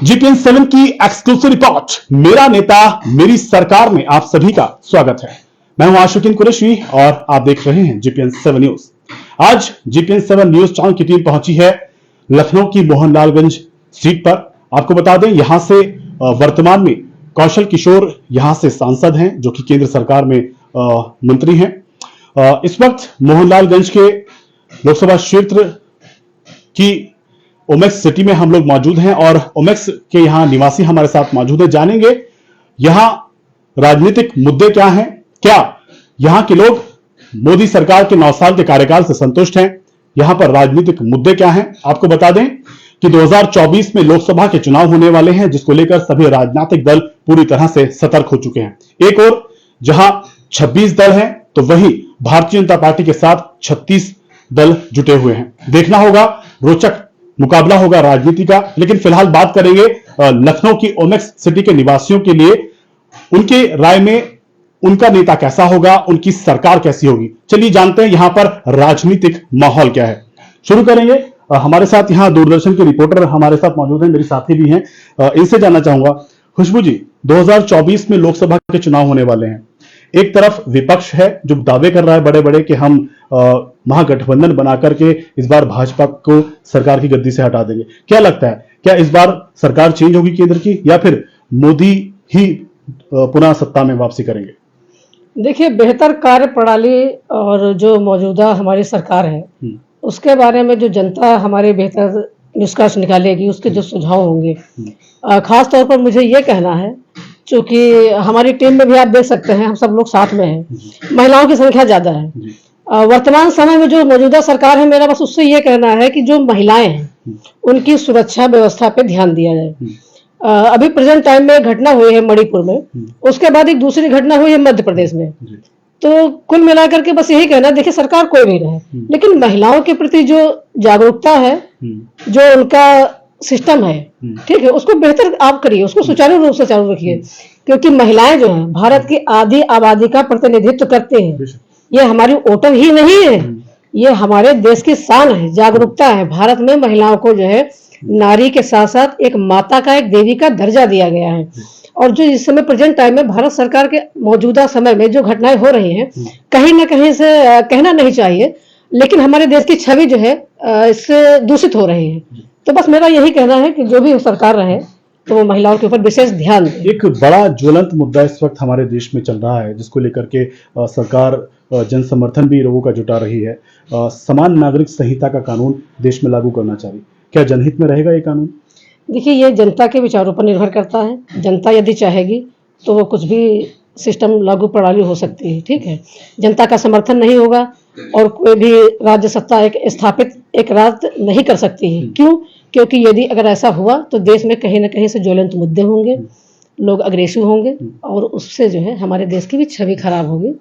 GPN 7 की exclusive report मेरा नेता मेरी सरकार में आप सभी का स्वागत है। मैं हूं आशुकीन कुरैशी और आप देख रहे हैं जीपीएन 7 न्यूज। आज जीपीएन 7 न्यूज चैनल की टीम पहुंची है लखनऊ की मोहनलालगंज सीट पर। आपको बता दें यहां से वर्तमान में कौशल किशोर यहां से सांसद हैं जो कि केंद्र सरकार में मंत्री हैं। इस वक्त मोहनलालगंज के लोकसभा क्षेत्र की ओमेक्स सिटी में हम लोग मौजूद हैं और ओमेक्स के यहां निवासी हमारे साथ मौजूद हैं। जानेंगे यहां राजनीतिक मुद्दे क्या हैं, क्या यहां के लोग मोदी सरकार के 9 साल के कार्यकाल से संतुष्ट हैं, यहां पर राजनीतिक मुद्दे क्या हैं। आपको बता दें कि 2024 में लोकसभा के चुनाव होने वाले हैं जिसको लेकर सभी राजनीतिक दल पूरी तरह से सतर्क हो चुके हैं। एक और जहां 26 दल हैं तो वहीं भारतीय जनता पार्टी के साथ 36 दल जुटे हुए हैं। देखना होगा, रोचक मुकाबला होगा राजनीति का। लेकिन फिलहाल बात करेंगे लखनऊ की ओमेक्स सिटी के निवासियों के लिए, उनके राय में उनका नेता कैसा होगा, उनकी सरकार कैसी होगी। चलिए जानते हैं यहां पर राजनीतिक माहौल क्या है। शुरू करेंगे। हमारे साथ यहां दूरदर्शन के रिपोर्टर हमारे साथ मौजूद हैं, मेरी साथी भी हैं। इनसे जानना चाहूंगा, खुशबू जी, 2024 में लोकसभा के चुनाव होने वाले हैं। एक तरफ विपक्ष है जो दावे कर रहा है बड़े बड़े कि हम महागठबंधन बना करके इस बार भाजपा को सरकार की गद्दी से हटा देंगे। क्या लगता है, क्या इस बार सरकार चेंज होगी केंद्र की या फिर मोदी ही पुनः सत्ता में वापसी करेंगे? देखिए, बेहतर कार्य प्रणाली और जो मौजूदा हमारी सरकार है उसके बारे में जो जनता हमारे बेहतर निष्कर्ष निकालेगी, उसके जो सुझाव होंगे, खास तौर पर मुझे ये कहना है, चूंकि हमारी टीम में भी आप देख सकते हैं हम सब लोग साथ में हैं, महिलाओं की संख्या ज्यादा है। वर्तमान समय में जो मौजूदा सरकार है, मेरा बस उससे ये कहना है कि जो महिलाएं हैं उनकी सुरक्षा व्यवस्था पे ध्यान दिया जाए। अभी प्रेजेंट टाइम में एक घटना हुई है मणिपुर में, उसके बाद एक दूसरी घटना हुई है मध्य प्रदेश में। तो कुल मिलाकर के बस यही कहना, देखिए सरकार कोई भी रहे लेकिन महिलाओं के प्रति जो जागरूकता है, जो उनका सिस्टम है, ठीक है, उसको बेहतर आप करिए, उसको सुचारू रूप से चालू रखिए। क्योंकि महिलाएं जो हैं भारत की आधी आबादी का प्रतिनिधित्व करते हैं। ये हमारी वोटर ही नहीं है, ये हमारे देश की शान है, जागरूकता है। भारत में महिलाओं को जो है नारी के साथ साथ एक माता का, एक देवी का दर्जा दिया गया है। और जो इस समय प्रेजेंट टाइम में भारत सरकार के मौजूदा समय में जो घटनाएं हो रही हैं, कहीं ना कहीं से कहना नहीं चाहिए, लेकिन हमारे देश की छवि जो है इससे दूषित हो रही है। तो बस मेरा यही कहना है कि जो भी सरकार रहे तो वो महिलाओं के ऊपर विशेष ध्यान दें। एक बड़ा ज्वलंत मुद्दा इस वक्त हमारे देश में चल रहा है जिसको लेकर के सरकार जन समर्थन भी लोगों का जुटा रही है। समान नागरिक संहिता का कानून देश में लागू करना चाहिए। क्या जनहित में रहेगा ये कानून? देखिए, ये जनता के विचारों पर निर्भर करता है। जनता यदि चाहेगी तो वो कुछ भी सिस्टम लागू प्रणाली हो सकती है, ठीक है। जनता का समर्थन नहीं होगा और कोई भी राज्य सत्ता एक स्थापित एक राज्य नहीं कर सकती है। क्यों? क्योंकि यदि अगर ऐसा हुआ तो देश में कहीं ना कहीं से ज्वलंत मुद्दे होंगे, लोग अग्रेसिव होंगे और उससे जो है हमारे देश की भी छवि खराब होगी।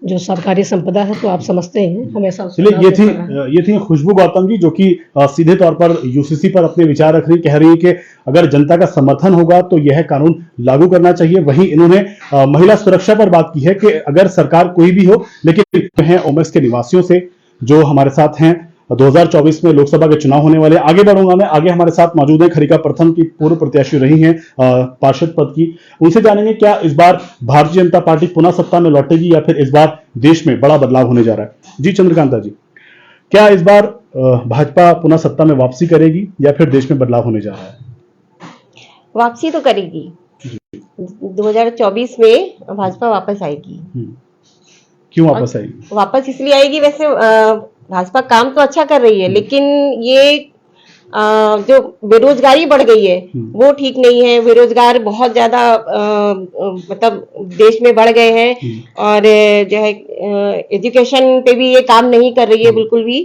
जो सरकारी संपदा है तो आप समझते हैं हमेशा। ये थी खुशबू गौतम जी जो कि सीधे तौर पर यूसीसी पर अपने विचार रख रही, कह रही है कि अगर जनता का समर्थन होगा तो यह कानून लागू करना चाहिए। वहीं इन्होंने महिला सुरक्षा पर बात की है कि अगर सरकार कोई भी हो, लेकिन है ओमेक्स के निवासियों से जो हमारे साथ हैं। 2024 में लोकसभा के चुनाव होने वाले। आगे बढ़ूंगा मैं, आगे हमारे साथ मौजूद है खरीका प्रथम की पूर्व प्रत्याशी रही हैं पार्षद पद की, उनसे जानेंगे क्या इस बार भारतीय जनता पार्टी पुनः सत्ता में लौटेगी या फिर इस बार देश में बड़ा बदलाव होने जा रहा है। जी चंद्रकांता जी, क्या इस बार भाजपा पुनः सत्ता में वापसी करेगी या फिर देश में बदलाव होने जा रहा है? वापसी तो करेगी। 2024 में भाजपा वापस आएगी। क्यों वापस आएगी? वापस इसलिए आएगी, वैसे भाजपा काम तो अच्छा कर रही है लेकिन ये जो बेरोजगारी बढ़ गई है वो ठीक नहीं है। बेरोजगार बहुत ज्यादा मतलब देश में बढ़ गए हैं और जो है एजुकेशन पे भी ये काम नहीं कर रही है बिल्कुल भी।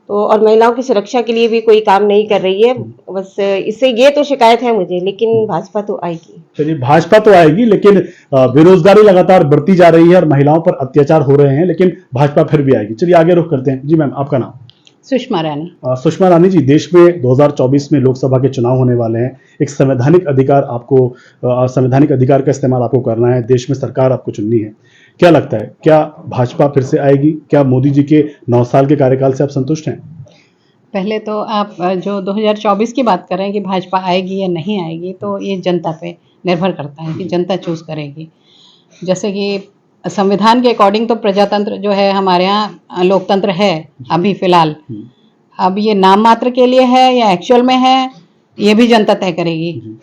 तो और महिलाओं की सुरक्षा के लिए भी कोई काम नहीं कर रही है। बस इससे ये तो शिकायत है मुझे, लेकिन भाजपा तो आएगी। चलिए, भाजपा तो आएगी लेकिन बेरोजगारी लगातार बढ़ती जा रही है और महिलाओं पर अत्याचार हो रहे हैं, लेकिन भाजपा फिर भी आएगी। चलिए आगे रुख करते हैं। जी मैम, आपका नाम? सुषमा रानी। सुषमा रानी जी, देश में 2024 में लोकसभा के चुनाव होने वाले हैं। एक संवैधानिक अधिकार आपको, संवैधानिक अधिकार का इस्तेमाल आपको करना है। देश में सरकार आपको चुननी है। क्या लगता है, क्या भाजपा फिर से आएगी? क्या मोदी जी के 9 साल के कार्यकाल से आप संतुष्ट हैं? पहले तो आप जो 2024 की बात कर रहे हैं कि भाजपा आएगी या नहीं आएगी, तो ये जनता पे निर्भर करता है कि जनता चूज करेगी। जैसे कि संविधान के अकॉर्डिंग तो प्रजातंत्र जो है हमारे यहाँ लोकतंत्र है अभी फिलहाल। अब ये नाम मात्र के लिए है या एक्चुअल में है, ये भी जनता तय करेगी।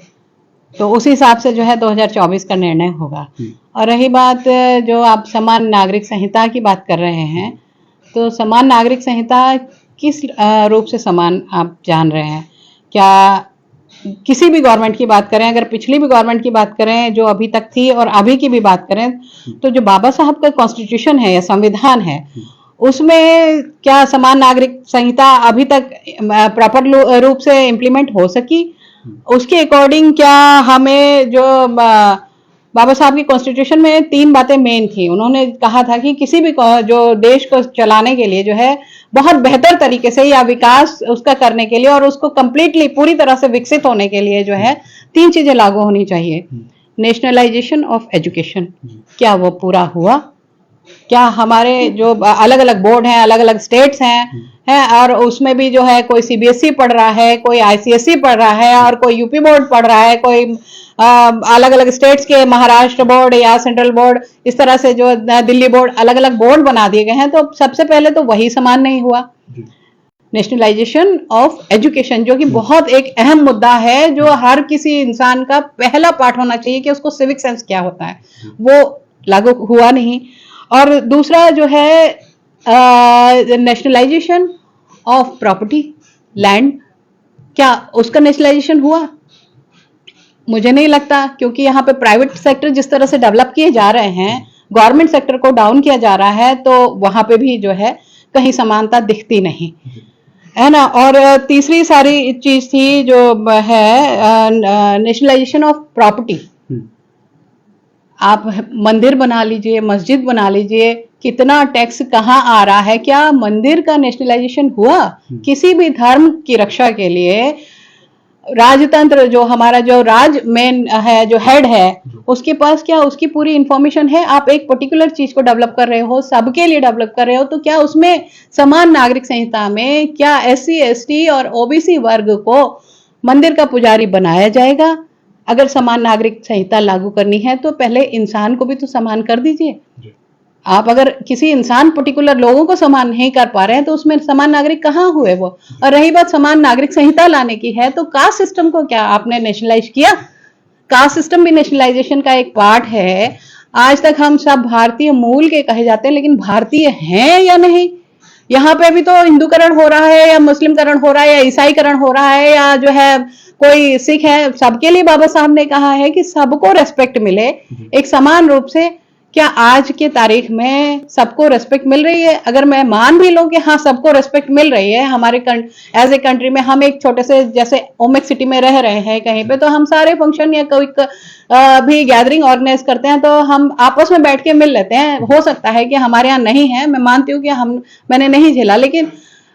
तो उस हिसाब से जो है 2024 का निर्णय होगा। और रही बात जो आप समान नागरिक संहिता की बात कर रहे हैं, तो समान नागरिक संहिता किस रूप से समान आप जान रहे हैं? क्या किसी भी गवर्नमेंट की बात करें, अगर पिछली भी गवर्नमेंट की बात करें जो अभी तक थी और अभी की भी बात करें, तो जो बाबा साहब का कॉन्स्टिट्यूशन है या संविधान है, उसमें क्या समान नागरिक संहिता अभी तक प्रॉपर रूप से इम्प्लीमेंट हो सकी? उसके अकॉर्डिंग क्या हमें जो बाबा साहब की कॉन्स्टिट्यूशन में 3 बातें मेन थी। उन्होंने कहा था कि किसी भी जो देश को चलाने के लिए जो है बहुत बेहतर तरीके से या विकास उसका करने के लिए और उसको कंप्लीटली पूरी तरह से विकसित होने के लिए जो है 3 चीजें लागू होनी चाहिए। नेशनलाइजेशन ऑफ एजुकेशन, क्या वो पूरा हुआ? क्या हमारे जो अलग अलग बोर्ड हैं, अलग अलग स्टेट्स हैं और उसमें भी जो है कोई सीबीएसई पढ़ रहा है, कोई आईसीएसई पढ़ रहा है और कोई यूपी बोर्ड पढ़ रहा है, कोई अलग अलग स्टेट्स के महाराष्ट्र बोर्ड या सेंट्रल बोर्ड, इस तरह से जो दिल्ली बोर्ड, अलग अलग बोर्ड बना दिए गए हैं। तो सबसे पहले तो वही समान नहीं हुआ। नेशनलाइजेशन ऑफ एजुकेशन, जो कि बहुत एक अहम मुद्दा है, जो हर किसी इंसान का पहला पाठ होना चाहिए कि उसको सिविक सेंस क्या होता है, वो लागू हुआ नहीं। और दूसरा जो है नेशनलाइजेशन ऑफ प्रॉपर्टी, लैंड, क्या उसका नेशनलाइजेशन हुआ? मुझे नहीं लगता, क्योंकि यहाँ पे प्राइवेट सेक्टर जिस तरह से डेवलप किए जा रहे हैं, गवर्नमेंट सेक्टर को डाउन किया जा रहा है, तो वहां पे भी जो है कहीं समानता दिखती नहीं है ना। और तीसरी सारी चीज थी जो है नेशनलाइजेशन ऑफ प्रॉपर्टी। आप मंदिर बना लीजिए, मस्जिद बना लीजिए, कितना टैक्स कहाँ आ रहा है? क्या मंदिर का नेशनलाइजेशन हुआ? किसी भी धर्म की रक्षा के लिए राजतंत्र, जो हमारा जो राज मेन है, जो हेड है, उसके पास क्या उसकी पूरी इंफॉर्मेशन है? आप एक पर्टिकुलर चीज को डेवलप कर रहे हो, सबके लिए डेवलप कर रहे हो, तो क्या उसमें समान नागरिक संहिता में क्या एससी, एसटी और ओबीसी वर्ग को मंदिर का पुजारी बनाया जाएगा? अगर समान नागरिक संहिता लागू करनी है तो पहले इंसान को भी तो समान कर दीजिए। आप अगर किसी इंसान पर्टिकुलर लोगों को समान नहीं कर पा रहे हैं तो उसमें समान नागरिक कहाँ हुए वो? और रही बात समान नागरिक संहिता लाने की है, तो कास्ट सिस्टम को क्या आपने नेशनलाइज किया? कास्ट सिस्टम भी नेशनलाइजेशन का एक पार्ट है। आज तक हम सब भारतीय मूल के कहे जाते हैं, लेकिन भारतीय हैं या नहीं? यहाँ पे भी तो हिंदूकरण हो रहा है या मुस्लिमकरण हो रहा है या ईसाईकरण हो रहा है, या जो है कोई सिख है, सबके लिए बाबा साहब ने कहा है कि सबको रेस्पेक्ट मिले एक समान रूप से। क्या आज के तारीख में सबको रेस्पेक्ट मिल रही है? अगर मैं मान भी लूं कि हाँ सबको रेस्पेक्ट मिल रही है, हमारे एज ए कंट्री में हम एक छोटे से जैसे ओमेक सिटी में रह रहे हैं कहीं पे, तो हम सारे फंक्शन या कोई भी गैदरिंग ऑर्गेनाइज करते हैं तो हम आपस में बैठ के मिल लेते हैं। हो सकता है कि हमारे यहाँ नहीं है, मैं मानती हूँ कि मैंने नहीं झेला, लेकिन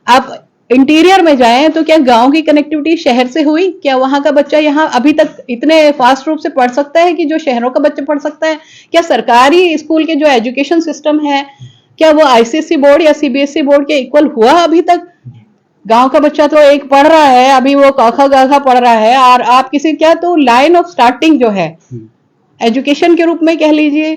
आप इंटीरियर में जाएं तो क्या गांव की कनेक्टिविटी शहर से हुई? क्या वहां का बच्चा यहाँ अभी तक इतने फास्ट रूप से पढ़ सकता है कि जो शहरों का बच्चा पढ़ सकता है? क्या सरकारी स्कूल के जो एजुकेशन सिस्टम है, क्या वो आईसीएसई बोर्ड या सीबीएसई बोर्ड के इक्वल हुआ अभी तक? गांव का बच्चा तो एक पढ़ रहा है, अभी वो क ख ग घ पढ़ रहा है, और आप किसी क्या तो लाइन ऑफ स्टार्टिंग जो है एजुकेशन के रूप में कह लीजिए,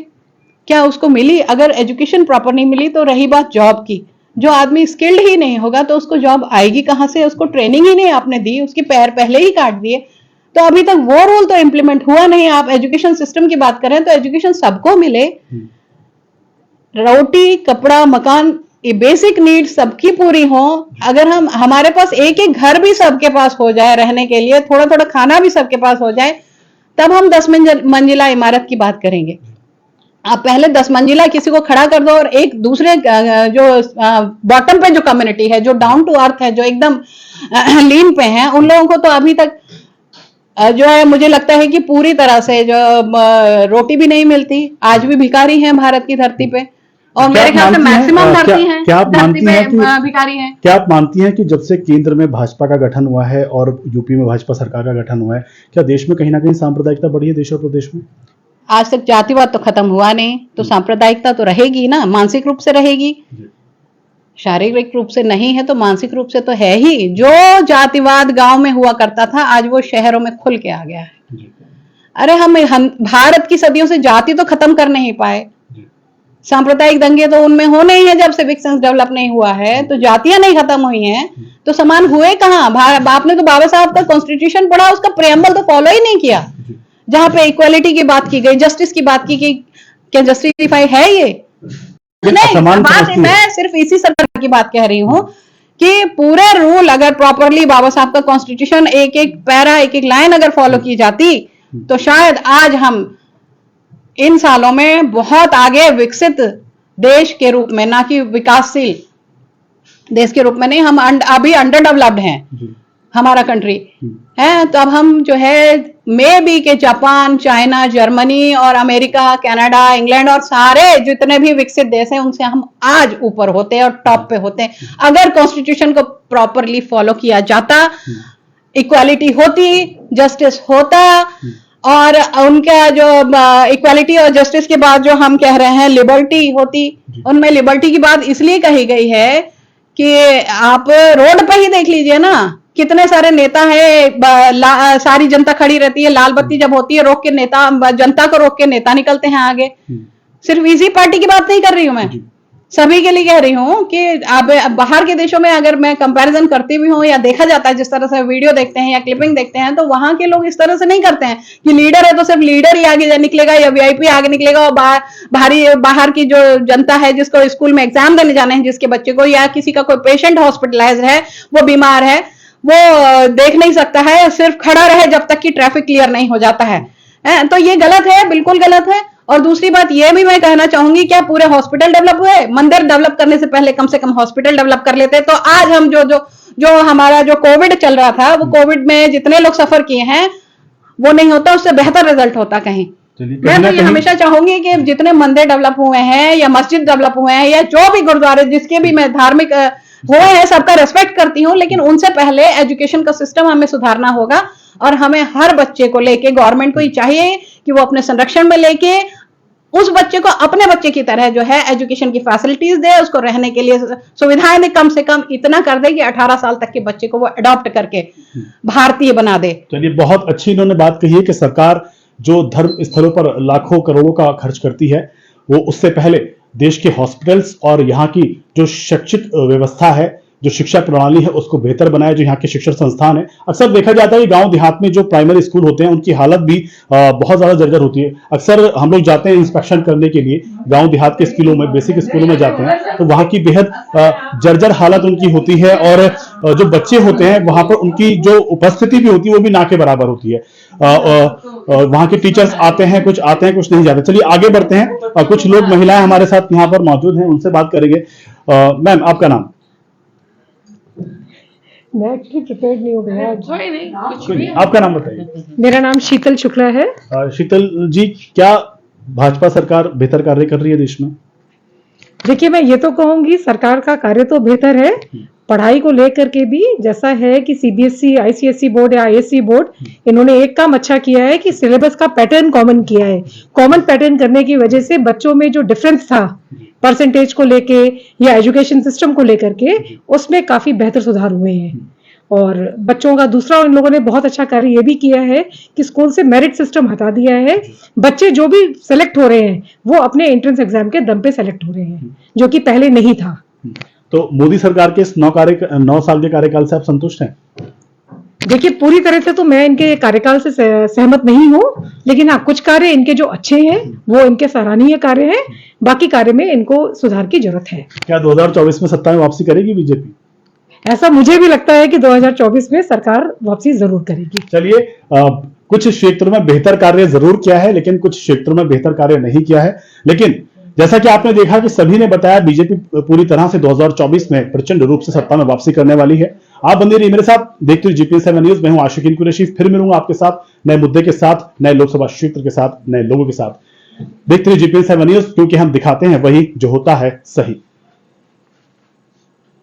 क्या उसको मिली? अगर एजुकेशन प्रॉपर नहीं मिली तो रही बात जॉब की, जो आदमी स्किल्ड ही नहीं होगा तो उसको जॉब आएगी कहाँ से? उसको ट्रेनिंग ही नहीं आपने दी, उसके पैर पहले ही काट दिए, तो अभी तक वो रूल तो इम्प्लीमेंट हुआ नहीं। आप एजुकेशन सिस्टम की बात करें तो एजुकेशन सबको मिले, रोटी, कपड़ा, मकान, ये बेसिक नीड सबकी पूरी हो। अगर हमारे पास एक एक घर भी सबके पास हो जाए रहने के लिए, थोड़ा थोड़ा खाना भी सबके पास हो जाए, तब हम 10 मंजिला इमारत की बात करेंगे। आप पहले 10 मंजिला किसी को खड़ा कर दो और एक दूसरे जो बॉटम पे जो कम्युनिटी है, जो डाउन टू अर्थ है, जो एकदम लीन पे है, उन लोगों को तो अभी तक जो है मुझे लगता है कि पूरी तरह से जो रोटी भी नहीं मिलती। आज भी भिखारी हैं भारत की धरती पे, और मेरे ख्याल से मैक्सिमम धरती है धरती पे भिखारी हैं। क्या आप मानती हैं कि जब से केंद्र में भाजपा का गठन हुआ है और यूपी में भाजपा सरकार का गठन हुआ है, क्या देश में कहीं ना कहीं सांप्रदायिकता बढ़ी है देश और प्रदेश में? आज तक जातिवाद तो खत्म हुआ नहीं, तो सांप्रदायिकता तो रहेगी ना, मानसिक रूप से रहेगी, शारीरिक रूप से नहीं है तो मानसिक रूप से तो है ही। जो जातिवाद गांव में हुआ करता था आज वो शहरों में खुल के आ गया है। अरे हम भारत की सदियों से जाति तो खत्म कर नहीं पाए, सांप्रदायिक दंगे तो उनमें होने ही है जब सिविक सेंस डेवलप नहीं हुआ है, तो जातियां नहीं खत्म हुई हैं तो समान हुए कहाँ? आपने तो बाबा साहब का कॉन्स्टिट्यूशन पढ़ा, उसका प्रेम्बल तो फॉलो ही नहीं किया, जहां पे इक्वालिटी की बात की गई, जस्टिस की बात की गई। क्या जस्टिफाई है ये? नहीं, मैं सिर्फ इसी सरकार की बात कह रही हूँ कि पूरे रूल अगर प्रॉपरली बाबा साहब का कॉन्स्टिट्यूशन एक एक पैरा एक एक लाइन अगर फॉलो की जाती तो शायद आज हम इन सालों में बहुत आगे विकसित देश के रूप में, ना कि विकासशील देश के रूप में नहीं, हम अभी अंडर डेवलप्ड हैं हमारा कंट्री है। तो अब हम जो है मे बी के जापान, चाइना, जर्मनी और अमेरिका, कनाडा, इंग्लैंड और सारे जितने भी विकसित देश हैं उनसे हम आज ऊपर होते हैं और टॉप पे होते हैं अगर कॉन्स्टिट्यूशन को प्रॉपरली फॉलो किया जाता, इक्वालिटी होती, जस्टिस होता और उनका जो इक्वालिटी और जस्टिस के बाद जो हम कह रहे हैं लिबर्टी होती। उनमें लिबर्टी की बात इसलिए कही गई है कि आप रोड पे ही देख लीजिए ना, कितने सारे नेता है, सारी जनता खड़ी रहती है, लाल बत्ती जब होती है रोक के नेता, जनता को रोक के नेता निकलते हैं आगे। सिर्फ इसी पार्टी की बात नहीं कर रही हूं मैं, सभी के लिए कह रही हूँ कि अब बाहर के देशों में अगर मैं कंपैरिजन करती भी हूँ या देखा जाता है, जिस तरह से वीडियो देखते हैं या क्लिपिंग देखते हैं, तो वहां के लोग इस तरह से नहीं करते हैं कि लीडर है तो सिर्फ लीडर ही आगे निकलेगा या वीआईपी आगे निकलेगा और बाहर की जो जनता है जिसको स्कूल में एग्जाम देने जाने हैं जिसके बच्चे को, या किसी का कोई पेशेंट हॉस्पिटलाइज है, वो बीमार है, वो देख नहीं सकता है, सिर्फ खड़ा रहे जब तक कि ट्रैफिक क्लियर नहीं हो जाता है। तो ये गलत है, बिल्कुल गलत है। और दूसरी बात ये भी मैं कहना चाहूंगी, क्या पूरे हॉस्पिटल डेवलप हुए? मंदिर डेवलप करने से पहले कम से कम हॉस्पिटल डेवलप कर लेते तो आज हम जो हमारा जो कोविड चल रहा था, वो कोविड में जितने लोग सफर किए हैं वो नहीं होता, उससे बेहतर रिजल्ट होता कहीं। मैं तो ये हमेशा चाहूंगी कि जितने मंदिर डेवलप हुए हैं या मस्जिद डेवलप हुए हैं या जो भी गुरुद्वारे जिसके भी मैं धार्मिक हुए हैं, सबका रेस्पेक्ट करती हूँ, लेकिन उनसे पहले एजुकेशन का सिस्टम हमें सुधारना होगा और हमें हर बच्चे को लेके गवर्नमेंट को ही चाहिए कि वो अपने संरक्षण में लेके उस बच्चे को अपने बच्चे की तरह जो है एजुकेशन की फैसिलिटीज दे, उसको रहने के लिए सुविधाएं दे, कम से कम इतना कर दे कि 18 साल तक के बच्चे को वो अडॉप्ट करके भारतीय बना दे। चलिए, बहुत अच्छी इन्होंने बात कही है कि सरकार जो धर्म स्थलों पर लाखों करोड़ों का खर्च करती है, वो उससे पहले देश के हॉस्पिटल्स और यहाँ की जो शैक्षिक व्यवस्था है, जो शिक्षा प्रणाली है, उसको बेहतर बनाए, जो यहाँ के शिक्षण संस्थान है। अक्सर देखा जाता है कि गांव देहात में जो प्राइमरी स्कूल होते हैं उनकी हालत भी बहुत ज्यादा जर्जर होती है। अक्सर हम लोग जाते हैं इंस्पेक्शन करने के लिए गांव देहात के स्कूलों में, बेसिक स्कूलों में जाते हैं, तो वहाँ की बेहद जर्जर हालत उनकी होती है और जो बच्चे होते हैं वहां पर उनकी जो उपस्थिति भी होती है वो भी ना के बराबर होती है। वहां के टीचर्स आते हैं, कुछ नहीं जाते। चलिए आगे बढ़ते हैं। कुछ लोग महिलाएं हमारे साथ यहाँ पर मौजूद हैं, उनसे बात करेंगे। मैम, आपका नाम? मैं एक्चुअली प्रिपेयर्ड नहीं हो गया। आपका नाम बताइए। मेरा नाम शीतल शुक्ला है। शीतल जी, क्या भाजपा सरकार बेहतर कार्य कर रही है देश में? देखिए, मैं ये तो कहूंगी सरकार का कार्य तो बेहतर है, पढ़ाई को लेकर के भी। जैसा है कि सीबीएसई, आईसीएसई बोर्ड या आईएससी बोर्ड, इन्होंने एक काम अच्छा किया है कि सिलेबस का पैटर्न कॉमन किया है। कॉमन पैटर्न करने की वजह से बच्चों में जो डिफरेंस था परसेंटेज को लेके या एजुकेशन सिस्टम को लेकर के, उसमें काफी बेहतर सुधार हुए हैं। और बच्चों का दूसरा, इन लोगों ने बहुत अच्छा कार्य ये भी किया है कि स्कूल से मेरिट सिस्टम हटा दिया है। बच्चे जो भी सेलेक्ट हो रहे हैं वो अपने एंट्रेंस एग्जाम के दम पे सेलेक्ट हो रहे हैं, जो कि पहले नहीं था। तो मोदी सरकार के इस 9 साल के कार्यकाल से आप संतुष्ट हैं? देखिए, पूरी तरह से तो मैं इनके कार्यकाल से सहमत नहीं हूँ, लेकिन हाँ, कुछ कार्य इनके जो अच्छे हैं वो इनके सराहनीय कार्य हैं। बाकी कार्य में इनको सुधार की जरूरत है। क्या 2024 में सत्ता में वापसी करेगी बीजेपी? ऐसा मुझे भी लगता है कि 2024 में सरकार वापसी जरूर करेगी। चलिए, कुछ क्षेत्रों में बेहतर कार्य जरूर किया है, लेकिन कुछ क्षेत्रों में बेहतर कार्य नहीं किया है। लेकिन जैसा कि आपने देखा कि सभी ने बताया, बीजेपी पूरी तरह से 2024 में प्रचंड रूप से सत्ता में वापसी करने वाली है। आप बंदे रहिए मेरे साथ, देखते रहिए जीपीएन 7 न्यूज। मैं हूं आशिकीन कुरैशी, फिर मिलूंगा आपके साथ नए मुद्दे के साथ, नए लोकसभा क्षेत्र के साथ, नए लोगों के साथ। देखते रहिए जीपीएन 7 न्यूज, क्योंकि हम दिखाते हैं वही जो होता है सही।